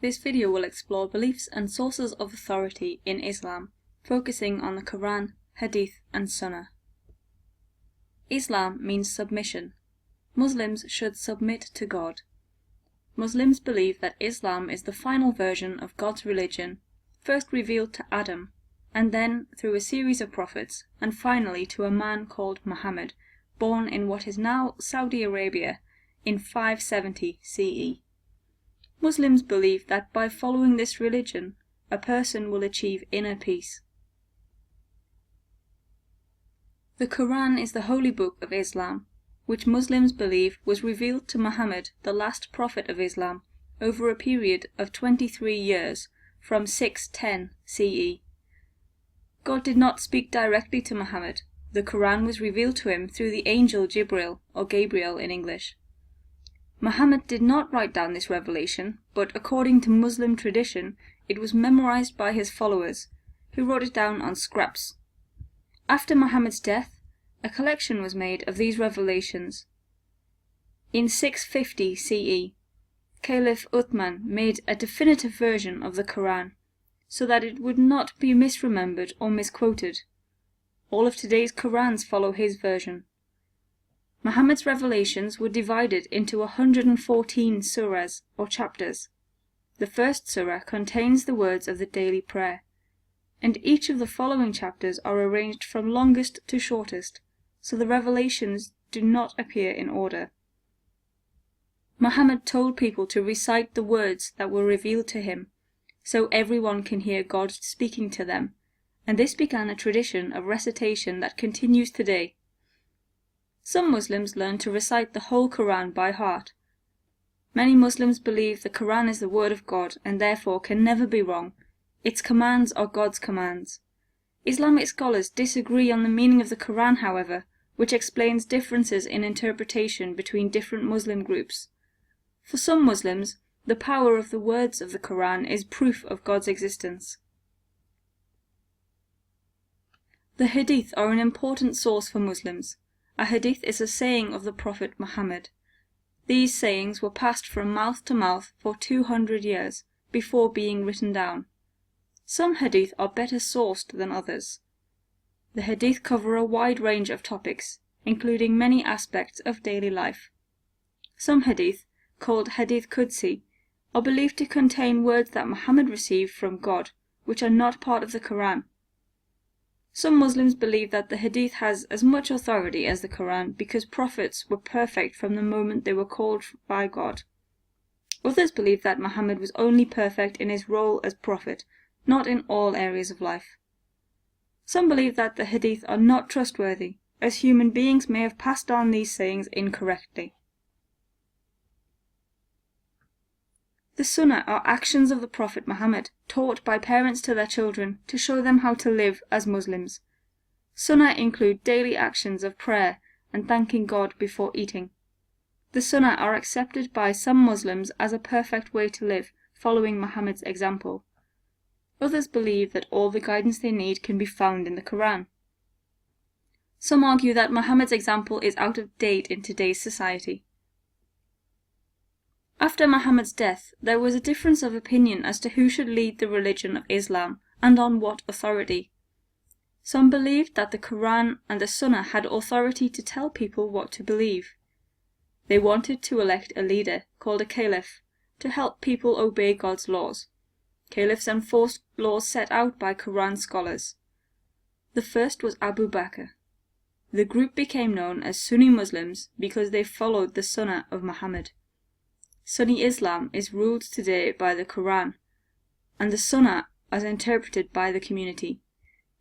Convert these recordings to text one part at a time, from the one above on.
This video will explore beliefs and sources of authority in Islam, focusing on the Quran, Hadith and Sunnah. Islam means submission. Muslims should submit to God. Muslims believe that Islam is the final version of God's religion, first revealed to Adam, and then through a series of prophets, and finally to a man called Muhammad, born in what is now Saudi Arabia in 570 CE. Muslims believe that by following this religion, a person will achieve inner peace. The Quran is the holy book of Islam, which Muslims believe was revealed to Muhammad, the last prophet of Islam, over a period of 23 years, from 610 CE. God did not speak directly to Muhammad. The Quran was revealed to him through the angel Jibril, or Gabriel in English. Muhammad did not write down this revelation, but according to Muslim tradition, it was memorized by his followers, who wrote it down on scraps. After Muhammad's death, a collection was made of these revelations. In 650 CE, Caliph Uthman made a definitive version of the Quran, so that it would not be misremembered or misquoted. All of today's Qurans follow his version. Muhammad's revelations were divided into 114 surahs, or chapters. The first surah contains the words of the daily prayer, and each of the following chapters are arranged from longest to shortest, so the revelations do not appear in order. Muhammad told people to recite the words that were revealed to him, so everyone can hear God speaking to them, and this began a tradition of recitation that continues today. Some Muslims learn to recite the whole Quran by heart. Many Muslims believe the Quran is the word of God and therefore can never be wrong. Its commands are God's commands. Islamic scholars disagree on the meaning of the Quran, however, which explains differences in interpretation between different Muslim groups. For some Muslims, the power of the words of the Quran is proof of God's existence. The Hadith are an important source for Muslims. A hadith is a saying of the Prophet Muhammad. These sayings were passed from mouth to mouth for 200 years before being written down. Some hadith are better sourced than others. The hadith cover a wide range of topics, including many aspects of daily life. Some hadith, called Hadith Qudsi, are believed to contain words that Muhammad received from God, which are not part of the Quran. Some Muslims believe that the Hadith has as much authority as the Quran because prophets were perfect from the moment they were called by God. Others believe that Muhammad was only perfect in his role as prophet, not in all areas of life. Some believe that the Hadith are not trustworthy, as human beings may have passed on these sayings incorrectly. The Sunnah are actions of the Prophet Muhammad, taught by parents to their children to show them how to live as Muslims. Sunnah include daily actions of prayer and thanking God before eating. The Sunnah are accepted by some Muslims as a perfect way to live, following Muhammad's example. Others believe that all the guidance they need can be found in the Quran. Some argue that Muhammad's example is out of date in today's society. After Muhammad's death, there was a difference of opinion as to who should lead the religion of Islam and on what authority. Some believed that the Quran and the Sunnah had authority to tell people what to believe. They wanted to elect a leader, called a caliph, to help people obey God's laws. Caliphs enforced laws set out by Quran scholars. The first was Abu Bakr. The group became known as Sunni Muslims because they followed the Sunnah of Muhammad. Sunni Islam is ruled today by the Quran and the Sunnah as interpreted by the community.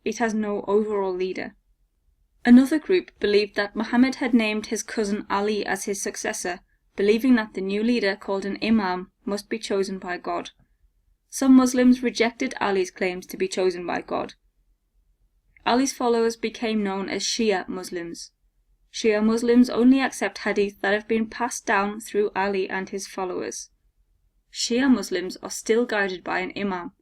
It has no overall leader. Another group believed that Muhammad had named his cousin Ali as his successor, believing that the new leader, called an imam, must be chosen by God. Some Muslims rejected Ali's claims to be chosen by God. Ali's followers became known as Shia Muslims. Shia Muslims only accept hadith that have been passed down through Ali and his followers. Shia Muslims are still guided by an imam,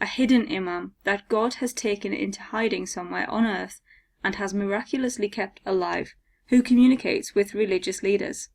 a hidden imam that God has taken into hiding somewhere on earth and has miraculously kept alive, who communicates with religious leaders.